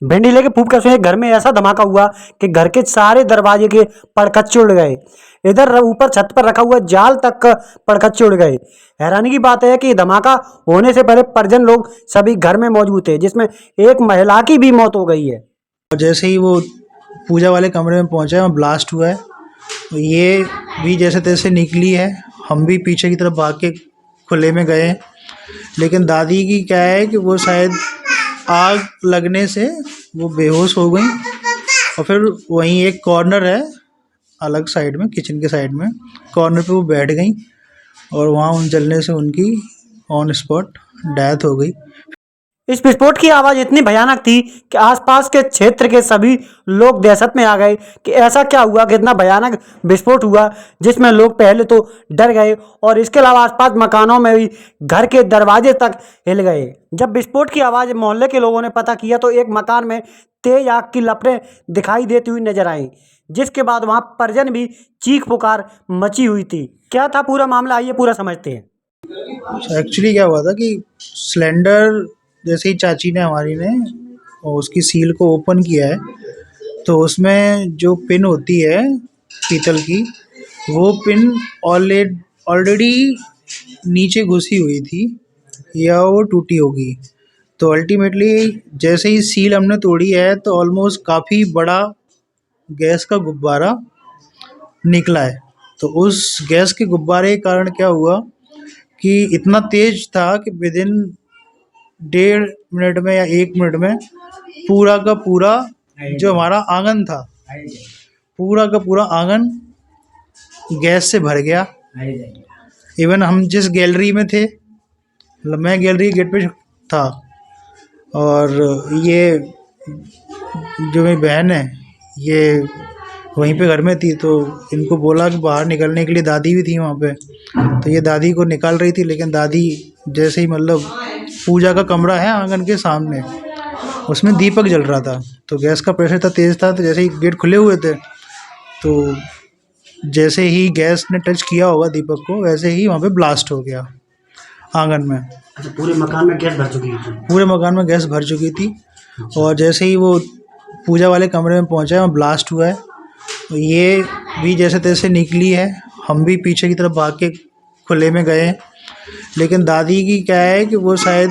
भिंडी लेके फूफ के सोए घर में ऐसा धमाका हुआ कि घर के सारे दरवाजे के पड़कच्चे उड़ गए। इधर ऊपर छत पर रखा हुआ जाल तक का पड़कच्चे उड़ गए। हैरानी की बात है कि धमाका होने से पहले परिजन लोग सभी घर में मौजूद थे, जिसमें एक महिला की भी मौत हो गई है। और जैसे ही वो पूजा वाले कमरे में पहुंचा वहाँ ब्लास्ट हुआ है, तो ये भी जैसे तैसे निकली है। हम भी पीछे की तरफ भाग के खुले में गए, लेकिन दादी की क्या है कि वो शायद आग लगने से वो बेहोश हो गई। और फिर वहीं एक कॉर्नर है अलग साइड में, किचन के साइड में कॉर्नर पे वो बैठ गई और वहाँ उन जलने से उनकी ऑन स्पॉट डेथ हो गई। इस विस्फोट की आवाज इतनी भयानक थी कि आसपास के क्षेत्र के सभी लोग दहशत में आ गए कि ऐसा क्या हुआ, कितना भयानक विस्फोट हुआ, जिसमें लोग पहले तो डर गए और इसके अलावा आसपास मकानों में भी घर के दरवाजे तक हिल गए। जब विस्फोट की आवाज मोहल्ले के लोगों ने पता किया तो एक मकान में तेज आग की लपटें दिखाई देती हुई नजर आई, जिसके बाद वहां परिजन भी चीख पुकार मची हुई थी। क्या था पूरा मामला, आइए पूरा समझते हैं। एक्चुअली क्या हुआ था कि सिलेंडर जैसे ही चाची ने हमारी ने और उसकी सील को ओपन किया है, तो उसमें जो पिन होती है पीतल की, वो पिन ऑलरेडी नीचे घुसी हुई थी या वो टूटी होगी। तो अल्टीमेटली जैसे ही सील हमने तोड़ी है तो ऑलमोस्ट काफ़ी बड़ा गैस का गुब्बारा निकला है। तो उस गैस के गुब्बारे के कारण क्या हुआ कि इतना तेज था कि विदिन 1.5 मिनट में या 1 मिनट में पूरा का पूरा जो हमारा आंगन था, पूरा का पूरा आंगन गैस से भर गया। इवन हम जिस गैलरी में थे, मतलब मैं गैलरी गेट पे था और ये जो मेरी बहन है ये वहीं पे घर में थी, तो इनको बोला कि बाहर निकलने के लिए, दादी भी थी वहाँ पे, तो ये दादी को निकाल रही थी। लेकिन दादी जैसे ही, मतलब पूजा का कमरा है आंगन के सामने, उसमें दीपक जल रहा था, तो गैस का प्रेशर इतना तेज़ था, तो जैसे ही गेट खुले हुए थे तो जैसे ही गैस ने टच किया होगा दीपक को, वैसे ही वहाँ पे ब्लास्ट हो गया आंगन में। अच्छा, पूरे मकान में गैस भर चुकी थी? पूरे मकान में गैस भर चुकी थी। और जैसे ही वो पूजा वाले कमरे में पहुंचा वहाँ ब्लास्ट हुआ है, तो ये भी जैसे तैसे निकली है। हम भी पीछे की तरफ भाग के खुले में गए, लेकिन दादी की क्या है कि वो शायद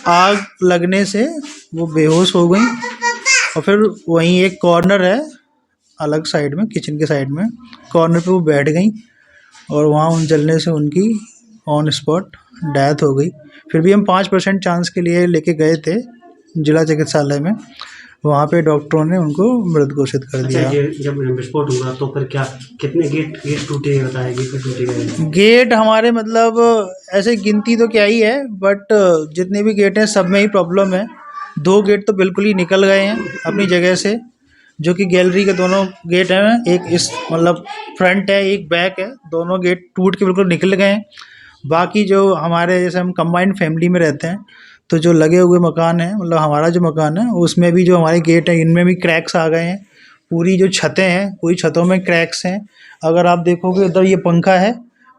आग लगने से वो बेहोश हो गई। और फिर वहीं एक कॉर्नर है अलग साइड में, किचन के साइड में कॉर्नर पे वो बैठ गई और वहाँ उन जलने से उनकी ऑन स्पॉट डेथ हो गई। फिर भी हम 5% चांस के लिए लेके गए थे जिला चिकित्सालय में, वहाँ पे डॉक्टरों ने उनको मृत घोषित कर दिया। अच्छा, जब विस्फोट हुआ तो फिर क्या, कितने गेट गेट टूटे, बताया गेट टूटे गए? गेट हमारे, मतलब ऐसे गिनती तो क्या ही है, बट जितने भी गेट हैं सब में ही प्रॉब्लम है। 2 गेट तो बिल्कुल ही निकल गए हैं अपनी जगह से, जो कि गैलरी के दोनों गेट हैं, एक इस मतलब फ्रंट है एक बैक है, दोनों गेट टूट के बिल्कुल निकल गए हैं। बाकी जो हमारे, जैसे हम कंबाइंड फैमिली में रहते हैं, तो जो लगे हुए मकान हैं, मतलब हमारा जो मकान है उसमें भी जो हमारे गेट हैं इनमें भी क्रैक्स आ गए हैं। पूरी जो छतें हैं, पूरी छतों में क्रैक्स हैं। अगर आप देखोगे इधर ये पंखा है,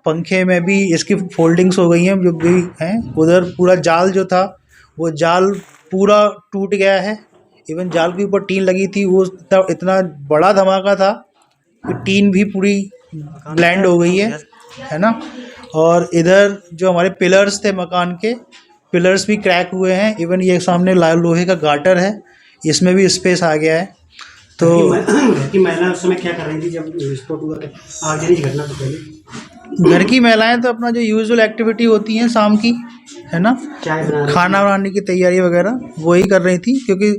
पंखे में भी इसकी फोल्डिंग्स हो गई हैं जो भी हैं। उधर पूरा जाल जो था वो जाल पूरा टूट गया है। इवन जाल के ऊपर टीन लगी थी, वो इतना बड़ा धमाका था कि टीन भी पूरी ब्लेंड हो गई है ना। और इधर जो हमारे पिलर्स थे मकान के, पिलर्स भी क्रैक हुए हैं। इवन ये सामने लोहे का गाटर है, इसमें भी स्पेस आ गया है। तो घर की महिला उस समय क्या कर रही थी जब विस्फोट हुआ? आगजनी की घटना तो पहले घर की महिलाएं तो अपना जो यूजुअल एक्टिविटी होती हैं शाम की, है ना, खाना बनाने की तैयारी वगैरह वही कर रही थी, क्योंकि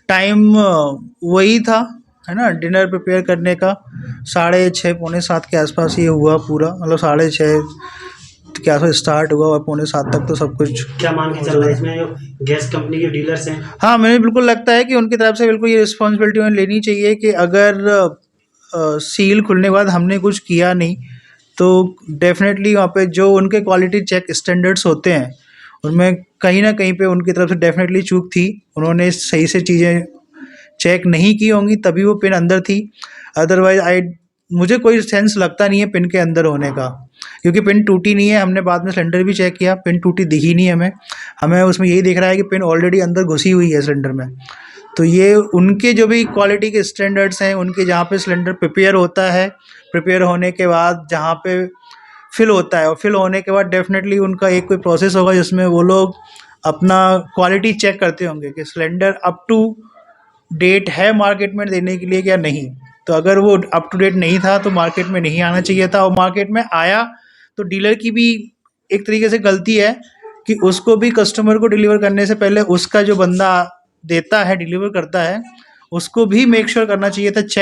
टाइम वही था, है ना, डिनर प्रिपेयर करने का। 6:30 पौने 7 के आसपास ये हुआ पूरा, मतलब 6:30 के आसपास स्टार्ट हुआ और पौने 7 तक तो सब कुछ। क्या मान के चल रहा है इसमें जो गैस कंपनी के डीलर्स हैं? हाँ, मुझे बिल्कुल लगता है कि उनकी तरफ से बिल्कुल ये रिस्पॉन्सिबिलिटी उन्हें लेनी चाहिए कि अगर सील खुलने के बाद हमने कुछ किया नहीं, तो डेफिनेटली वहाँ पे जो उनके क्वालिटी चेक स्टैंडर्ड्स होते हैं उनमें कहीं ना कहीं पे उनकी तरफ से डेफिनेटली चूक थी। उन्होंने सही से चीज़ें चेक नहीं की होंगी, तभी वो पिन अंदर थी। अदरवाइज मुझे कोई सेंस लगता नहीं है पिन के अंदर होने का, क्योंकि पिन टूटी नहीं है। हमने बाद में सिलेंडर भी चेक किया, पिन टूटी दिखी नहीं हमें। हमें उसमें यही दिख रहा है कि पिन ऑलरेडी अंदर घुसी हुई है सिलेंडर में। तो ये उनके जो भी क्वालिटी के स्टैंडर्ड्स हैं, उनके जहाँ पे सिलेंडर प्रिपेयर होता है, प्रिपेयर होने के बाद जहाँ पे फिल होता है और फिल होने के बाद डेफिनेटली उनका एक कोई प्रोसेस होगा जिसमें वो लोग अपना क्वालिटी चेक करते होंगे कि सिलेंडर अप टू डेट है मार्केट में देने के लिए या नहीं। तो अगर वो अप टू डेट नहीं था तो मार्केट में नहीं आना चाहिए था, और मार्केट में आया तो डीलर की भी एक तरीके से गलती है कि उसको भी कस्टमर को डिलीवर करने से पहले उसका जो बंदा देता है, डिलीवर करता है, उसको भी मेक श्योर करना चाहिए था, चेक